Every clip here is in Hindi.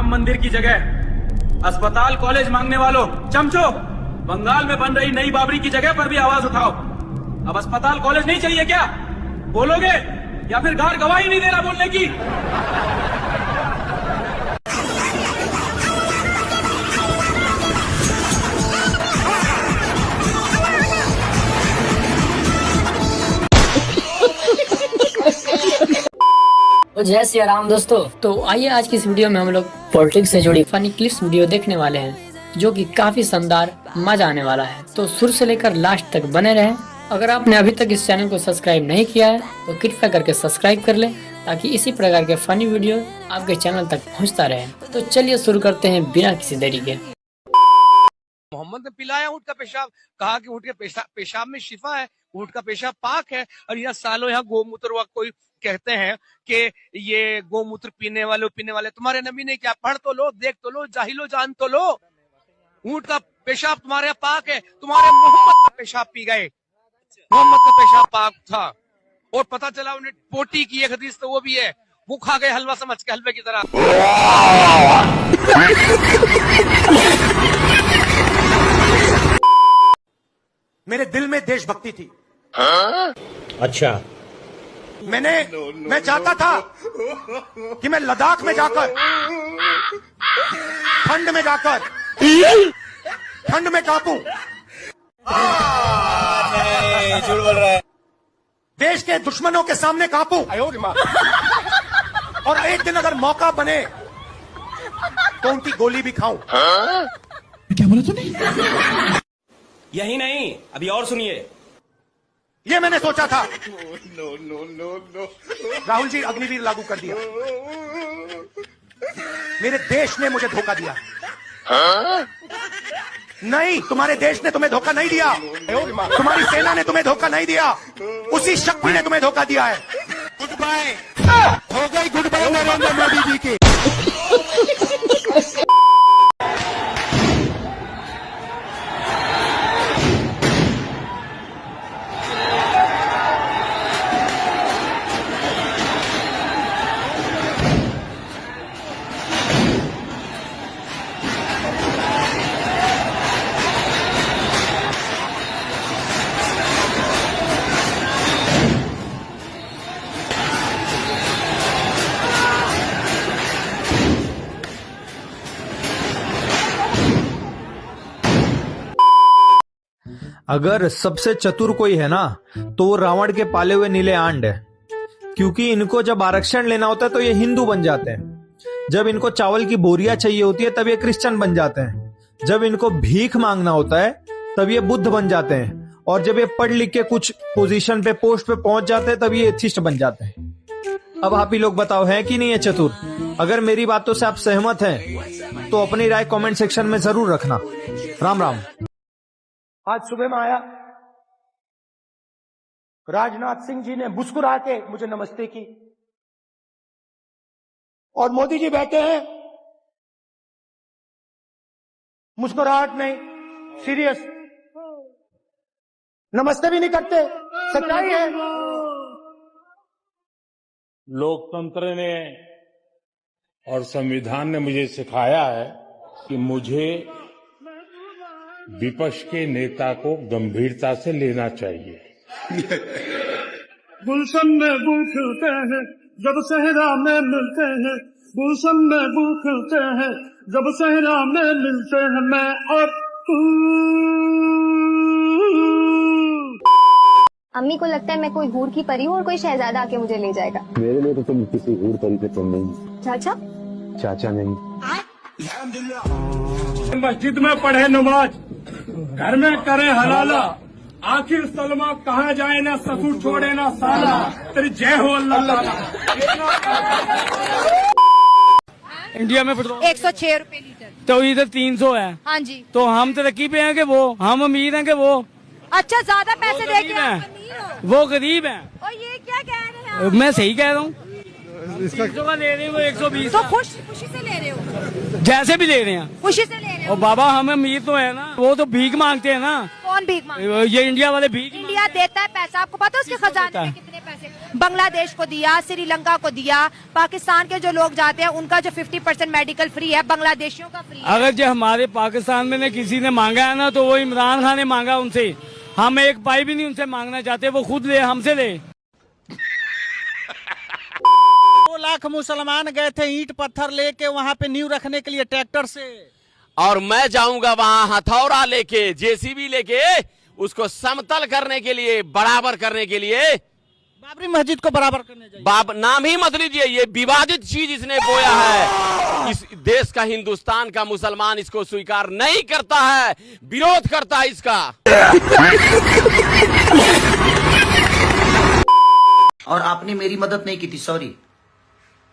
राम मंदिर की जगह अस्पताल कॉलेज मांगने वालों, चमचो, बंगाल में बन रही नई बाबरी की जगह पर भी आवाज उठाओ। अब अस्पताल कॉलेज नहीं चाहिए क्या? बोलोगे या फिर गार गवाही नहीं दे रहा बोलने की? तो जय श्री राम दोस्तों। तो आइए आज की इस वीडियो में हम लोग पॉलिटिक्स से जुड़ी फनी क्लिप्स वीडियो देखने वाले हैं, जो कि काफी शानदार मजा आने वाला है। तो शुरू से लेकर लास्ट तक बने रहें। अगर आपने अभी तक इस चैनल को सब्सक्राइब नहीं किया है तो कृपया करके सब्सक्राइब कर लें, ताकि इसी प्रकार के फनी वीडियो आपके चैनल तक पहुंचता रहे। तो चलिए शुरू करते हैं बिना किसी देरी के। मोहम्मद ने पिलाया ऊँट का पेशाब, कहा कि ऊँट के पेशाब में शिफा है, ऊँट का पेशाब पाक है। और यहाँ सालों यहाँ गोमूत्र कोई कहते हैं कि ये गोमूत्र पीने वाले तुम्हारे नबी ने क्या? पढ़ तो लो, देख तो लो, जाहिलो जान तो लो। ऊँट का पेशाब तुम्हारे यहाँ पाक है, तुम्हारे मोहम्मद का पेशाब पी गए। मोहम्मद का पेशाब पाक था और पता चला उन्हें पोटी की एक हदीस तो वो भी है, वो खा गए हलवा समझ के, हलवे की तरह। मेरे दिल में देशभक्ति थी। अच्छा, मैं चाहता था कि मैं लद्दाख में जाकर ठंड में कांपूं। झूठ बोल रहा है। देश के दुश्मनों के सामने कांपूं। और एक दिन अगर मौका बने तो उनकी गोली भी खाऊं। क्या बोला तूने? यही नहीं, अभी और सुनिए। ये मैंने सोचा था। राहुल जी, अग्निवीर लागू कर दिया। मेरे देश ने मुझे धोखा दिया। नहीं, तुम्हारे देश ने तुम्हें धोखा नहीं दिया। तुम्हारी सेना ने तुम्हें धोखा नहीं दिया। उसी शक्ति ने तुम्हें धोखा दिया है। गुड बाय हो गई, गुड बाय नरेंद्र मोदी जी की। अगर सबसे चतुर कोई है ना तो वो रावण के पाले हुए नीले आंड है, क्योंकि इनको जब आरक्षण लेना होता है तो ये हिंदू बन जाते हैं। जब इनको चावल की बोरियां चाहिए होती है तब ये क्रिश्चियन बन जाते हैं। जब इनको भीख मांगना होता है तब ये बुद्ध बन जाते हैं। और जब ये पढ़ लिख के कुछ पोजीशन पे, पोस्ट पे पहुंच जाते हैं तब ये एथिस्ट बन जाते हैं। अब आप ही लोग बताओ, है कि नहीं है चतुर? अगर मेरी बातों से आप सहमत हैं तो अपनी राय कमेंट सेक्शन में जरूर रखना। राम राम। आज सुबह में आया, राजनाथ सिंह जी ने मुस्कुरा के मुझे नमस्ते की और मोदी जी बैठे हैं, मुस्कुराहट नहीं, सीरियस, नमस्ते भी नहीं करते। सच्चाई है। लोकतंत्र ने और संविधान ने मुझे सिखाया है कि मुझे विपक्ष के नेता को गंभीरता से लेना चाहिए। गुलशन में गुल खिलते हैं जब सहरा में मिलते हैं, गुलशन में गुल खिलते हैं जब सहरा में मिलते हैं। मैं और तू। अम्मी को लगता है मैं कोई हूर की परी हूँ और कोई शहजादा आके मुझे ले जाएगा। मेरे लिए तो तुम किसी हूर परी पे तुम नहीं। चाचा? चाचा नहीं। मस्जिद में पढ़े नमाज, घर में करे हलाला, आखिर सलमा कहाँ जाए ना ससुर छोड़े ना साला। तेरी जय हो अल्लाह ताला। इंडिया में पेट्रोल 106 रुपए लीटर, तो इधर 300 है। हाँ जी। तो हम तरक्की पे हैं कि वो? हम अमीर हैं कि वो? अच्छा, ज्यादा पैसे वो दे गरीब के हैं। आप अमीर हो? वो गरीब है। और ये क्या कह रहे हैं? मैं सही कह रहा हूँ। 300 का ले रहे हैं, वो 120 तो खुशी से ले रहे हो? जैसे भी ले रहे हैं, खुशी से ले रहे हो? और बाबा हम अमीर तो है ना, वो तो भीख मांगते हैं ना। कौन भीख मांगता है? ये इंडिया वाले भीख इंडिया देता है पैसा, आपको पता है उसके खजाने में कितने पैसे? बांग्लादेश को दिया, श्रीलंका को दिया, पाकिस्तान के जो लोग जाते हैं उनका जो 50% मेडिकल फ्री है, बांग्लादेशियों का फ्री है। अगर जो हमारे पाकिस्तान में किसी ने मांगा है ना, तो वो इमरान खान ने मांगा उनसे। हम एक पाई भी नहीं उनसे मांगना चाहते, वो खुद ले, हमसे ले। 2 लाख मुसलमान गए थे ईंट पत्थर लेके वहाँ पे नींव रखने के लिए ट्रैक्टर से, और मैं जाऊंगा वहां हथौड़ा लेके, जेसीबी लेके, उसको समतल करने के लिए, बराबर करने के लिए। बाबरी मस्जिद को बराबर करने जाइए। नाम ही मत लीजिए, ये विवादित चीज इसने बोया है। इस देश का, हिंदुस्तान का मुसलमान इसको स्वीकार नहीं करता है, विरोध करता है इसका। और आपने मेरी मदद नहीं की थी, सॉरी।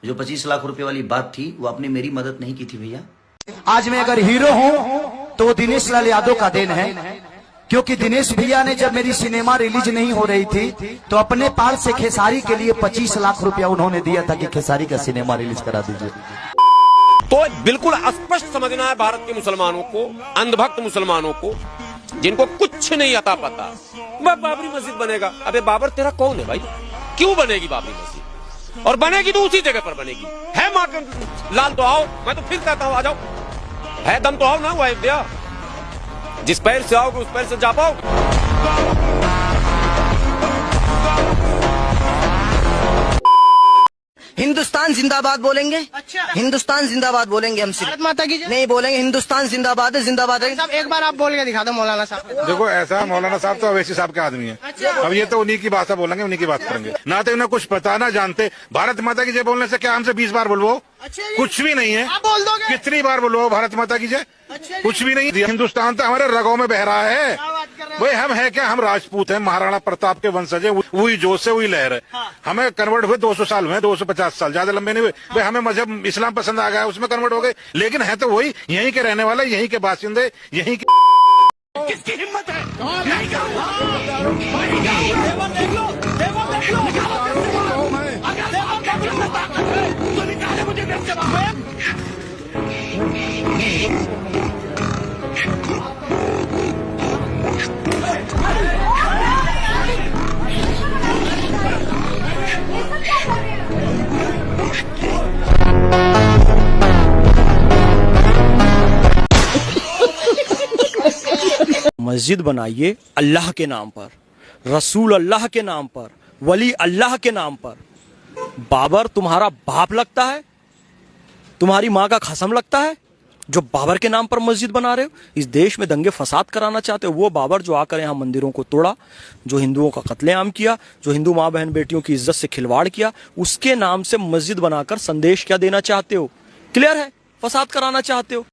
जो 25 लाख रुपए वाली बात थी, वो आपने मेरी मदद नहीं की थी भैया। आज मैं अगर हीरो हूं तो वो दिनेश लाल यादव का देन है, क्योंकि दिनेश भैया ने जब मेरी सिनेमा रिलीज नहीं हो रही थी तो अपने पार से खेसारी के लिए 25 लाख रुपया उन्होंने दिया था कि खेसारी का सिनेमा रिलीज करा दीजिए। तो बिल्कुल स्पष्ट समझना है भारत के मुसलमानों को, अंधभक्त मुसलमानों को, जिनको कुछ नहीं आता पता। बाबरी मस्जिद बनेगा, अबे बाबर तेरा कौन है भाई? क्यों बनेगी बाबरी मस्जिद? और बनेगी तो उसी जगह पर बनेगी। है माँ लाल तो आओ, मैं तो फिर कहता हूँ आ जाओ, है दम तो आओ ना, वो अयोध्या जिस पैर से आओगे उस पैर से जा पाओगे। हिंदुस्तान जिंदाबाद बोलेंगे। अच्छा, हिंदुस्तान जिंदाबाद बोलेंगे हम सिर्फ, भारत माता की जय नहीं बोलेंगे। हिंदुस्तान जिंदाबाद है, जिंदाबाद है। एक बार आप बोल के दिखा दो मौलाना साहब। देखो ऐसा, मौलाना साहब तो अवैसी साहब के आदमी है। अब ये तो उन्हीं की भाषा बोलेंगे, उन्हीं की बात करेंगे। ना तो उन्हें कुछ पता ना जानते। भारत माता की जय बोलने से क्या हमसे 20 बार बोलवो? कुछ भी नहीं है। बोल दोगे? कितनी बार बोलो भारत माता की जय? कुछ भी नहीं। हिंदुस्तान तो हमारे रगों में बह रहा है भाई। हम है क्या? हम राजपूत हैं, महाराणा प्रताप के वंशज है। वही जोश से वही लहर है। हमें कन्वर्ट हुए 200 साल हुए, 250 साल, ज्यादा लंबे नहीं हुए भाई। हमें मजहब इस्लाम पसंद आ गया, उसमें कन्वर्ट हो गए, लेकिन है तो वही, यहीं के रहने वाले, यहीं के बासिंदे, यहीं के। किसकी हिम्मत है? मस्जिद बनाइए अल्लाह के नाम पर, रसूल अल्लाह के नाम पर, वली अल्लाह के नाम पर। बाबर तुम्हारा बाप लगता है? तुम्हारी माँ का खसम लगता है जो बाबर के नाम पर मस्जिद बना रहे हो? इस देश में दंगे फसाद कराना चाहते हो? वो बाबर जो आकर यहाँ मंदिरों को तोड़ा, जो हिंदुओं का कत्लेआम किया, जो हिंदू माँ बहन बेटियों की इज्जत से खिलवाड़ किया, उसके नाम से मस्जिद बनाकर संदेश क्या देना चाहते हो? क्लियर है, फसाद कराना चाहते हो।